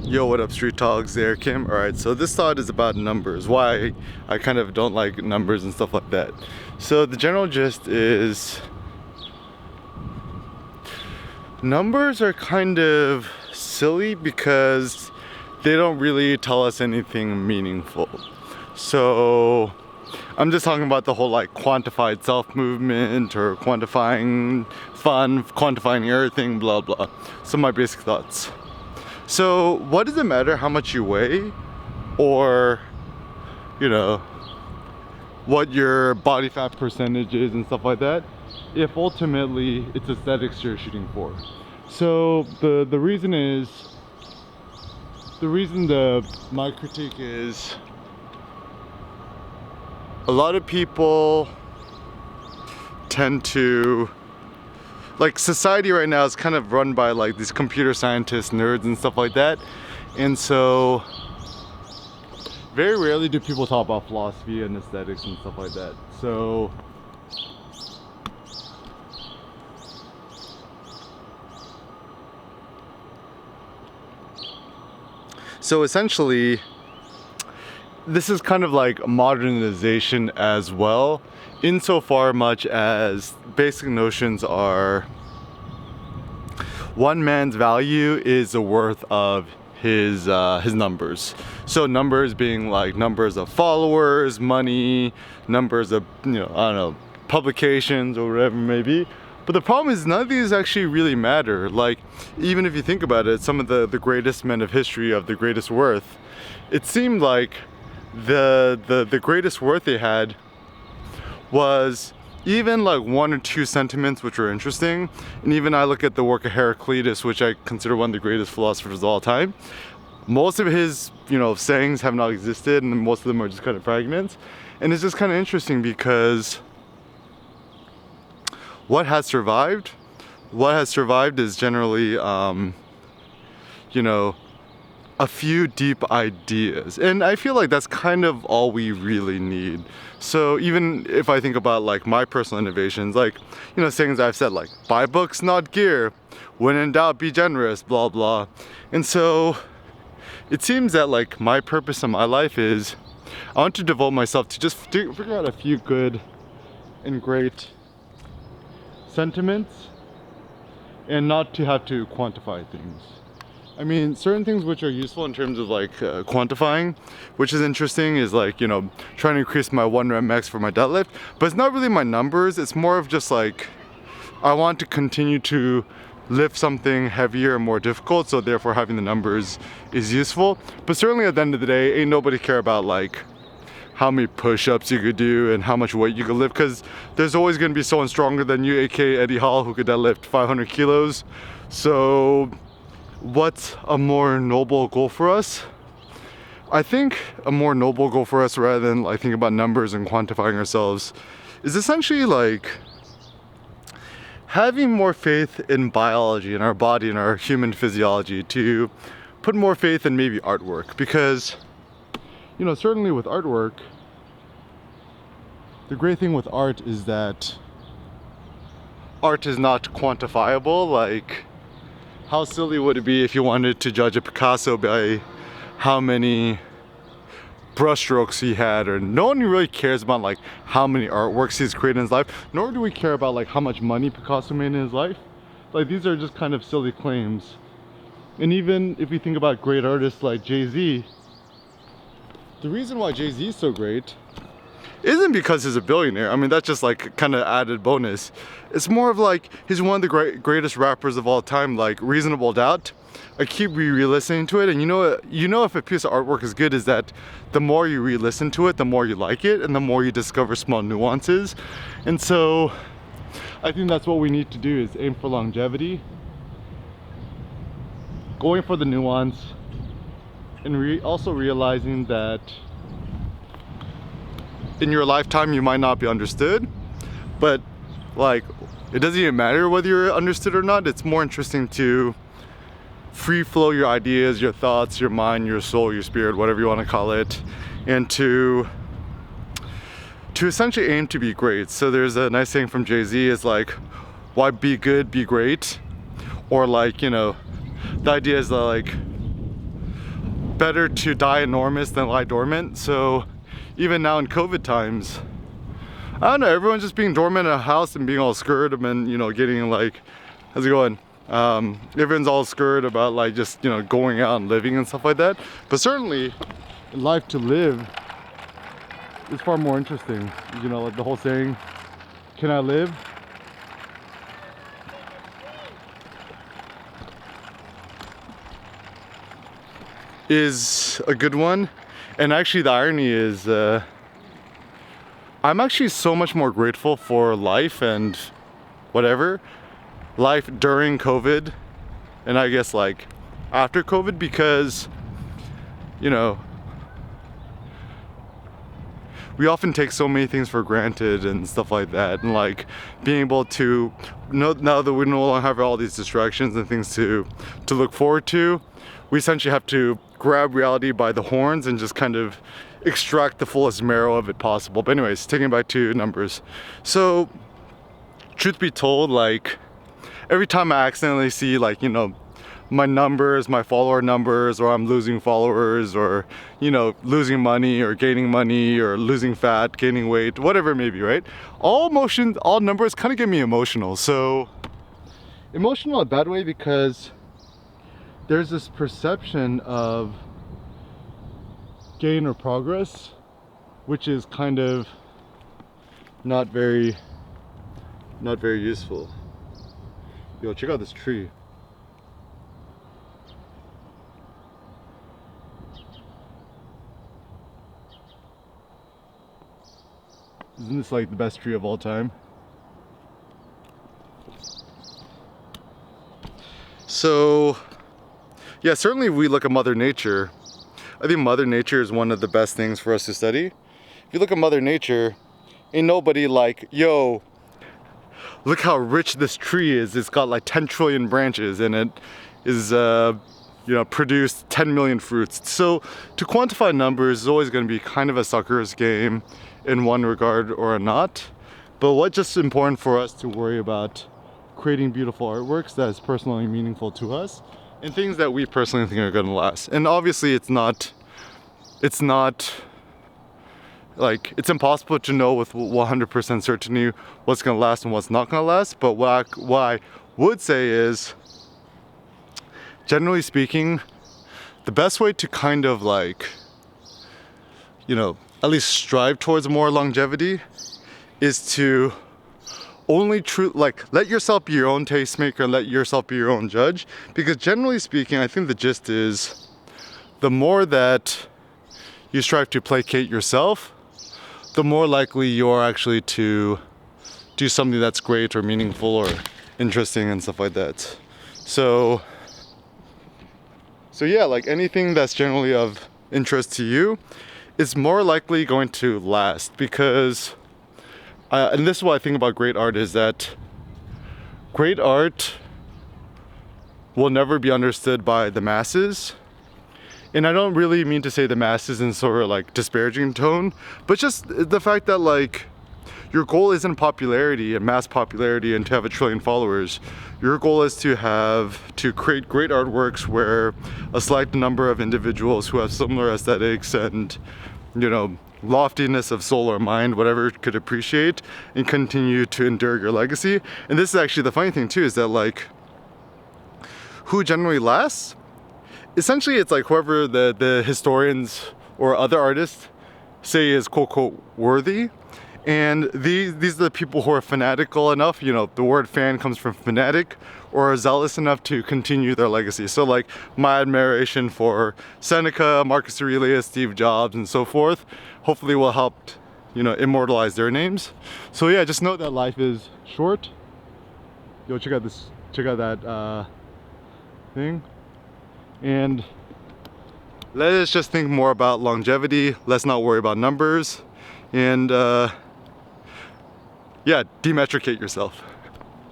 Yo, what up, Street Talks? There, Kim. Alright, so this thought is about numbers. Why I kind of don't like numbers and stuff like that. So the general gist is numbers are kind of silly because they don't really tell us anything meaningful. So I'm just talking about the whole like quantified self movement or quantifying fun, quantifying everything, blah blah. So my basic thoughts. So what does it matter how much you weigh or, you know, what your body fat percentage is and stuff like that, if ultimately it's aesthetics you're shooting for? So the reason my critique is a lot of people tend to, like, society right now is kind of run by like these computer scientists, nerds and stuff like that. And so very rarely do people talk about philosophy and aesthetics and stuff like that. So essentially, this is kind of like modernization as well, insofar much as basic notions are one man's value is the worth of his numbers. So numbers being like numbers of followers, money, numbers of, I don't know, publications or whatever it may be. But the problem is none of these actually really matter. Like, even if you think about it, some of the greatest men of history of the greatest worth, it seemed like the greatest worth they had was even like one or two sentiments which were interesting. And even I look at the work of Heraclitus, which I consider one of the greatest philosophers of all time. Most of his, sayings have not existed, and most of them are just kind of fragments. And it's just kind of interesting because what has survived is generally, a few deep ideas. And I feel like that's kind of all we really need. So even if I think about like my personal innovations, like, things I've said like, buy books, not gear. When in doubt, be generous, blah, blah. And so it seems that like my purpose in my life is I want to devote myself to just figure out a few good and great sentiments and not to have to quantify things. I mean, certain things which are useful in terms of like quantifying, which is interesting, is like, trying to increase my 1 rep max for my deadlift, but it's not really my numbers. It's more of just like, I want to continue to lift something heavier and more difficult, so therefore having the numbers is useful. But certainly at the end of the day, ain't nobody care about like how many push-ups you could do and how much weight you could lift, because there's always going to be someone stronger than you, aka Eddie Hall, who could deadlift 500 kilos. So what's a more noble goal for us? I think a more noble goal for us, rather than like thinking about numbers and quantifying ourselves, is essentially like having more faith in biology, in our body, in our human physiology, to put more faith in maybe artwork. Because certainly with artwork, the great thing with art is that art is not quantifiable. Like, how silly would it be if you wanted to judge a Picasso by how many brushstrokes he had? Or no one really cares about like how many artworks he's created in his life, nor do we care about like how much money Picasso made in his life. Like, these are just kind of silly claims. And even if you think about great artists like Jay-Z, the reason why Jay-Z is so great isn't because he's a billionaire. I mean, that's just like kind of added bonus. It's more of like, he's one of the greatest rappers of all time, like Reasonable Doubt. I keep re-listening to it, and if a piece of artwork is good, is that the more you re-listen to it, the more you like it, and the more you discover small nuances. And so I think that's what we need to do, is aim for longevity, going for the nuance, and also realizing that in your lifetime you might not be understood, but like, it doesn't even matter whether you're understood or not. It's more interesting to free flow your ideas, your thoughts, your mind, your soul, your spirit, whatever you want to call it, and to essentially aim to be great. So there's a nice saying from Jay-Z, is like, why be good, be great? Or like, the idea is that like, better to die enormous than lie dormant. So even now in COVID times, I don't know, everyone's just being dormant in a house and being all scared and, you know, getting like, how's it going? Everyone's all scared about like just, you know, going out and living and stuff like that. But certainly life to live is far more interesting. You know, like the whole saying, can I live? Is a good one. And actually the irony is, I'm actually so much more grateful for life and whatever, life during COVID and I guess like after COVID, because, you know, we often take so many things for granted and stuff like that, and like being able to know now that we no longer have all these distractions and things to look forward to, we essentially have to grab reality by the horns and just kind of extract the fullest marrow of it possible. But anyways, taking it back to numbers. So truth be told, like every time I accidentally see like, you know, my numbers, my follower numbers, or I'm losing followers, or, you know, losing money or gaining money, or losing fat, gaining weight, whatever it may be, right? All numbers kind of get me emotional. So emotional in a bad way, because there's this perception of gain or progress, which is kind of not very useful. Yo, check out this tree. Isn't this like the best tree of all time? So yeah, certainly if we look at Mother Nature, I think Mother Nature is one of the best things for us to study. If you look at Mother Nature, ain't nobody like, yo, look how rich this tree is. It's got like 10 trillion branches and it is, you know, produced 10 million fruits. So to quantify numbers is always going to be kind of a sucker's game in one regard or not. But what's just important for us to worry about creating beautiful artworks that is personally meaningful to us, and things that we personally think are going to last. And obviously it's not like, it's impossible to know with 100% certainty what's going to last and what's not going to last. But what I would say is, generally speaking, the best way to kind of like, you know, at least strive towards more longevity is to only let yourself be your own tastemaker and let yourself be your own judge. Because generally speaking, I think the gist is, the more that you strive to placate yourself, the more likely you are actually to do something that's great or meaningful or interesting and stuff like that. So yeah, like anything that's generally of interest to you is more likely going to last, because and this is what I think about great art, is that great art will never be understood by the masses. And I don't really mean to say the masses in sort of like disparaging tone, but just the fact that like your goal isn't popularity and mass popularity and to have 1 trillion followers. Your goal is to create great artworks where a select number of individuals who have similar aesthetics and, you know, loftiness of soul or mind, whatever, could appreciate and continue to endure your legacy. And this is actually the funny thing too, is that like who generally lasts, essentially it's like whoever the historians or other artists say is quote unquote worthy. And these are the people who are fanatical enough, you know, the word fan comes from fanatic, or are zealous enough to continue their legacy. So like my admiration for Seneca, Marcus Aurelius, Steve Jobs, and so forth, hopefully will help, you know, immortalize their names. So yeah, just know that life is short. Yo, check out that thing. And let us just think more about longevity. Let's not worry about numbers. And yeah, demetricate yourself.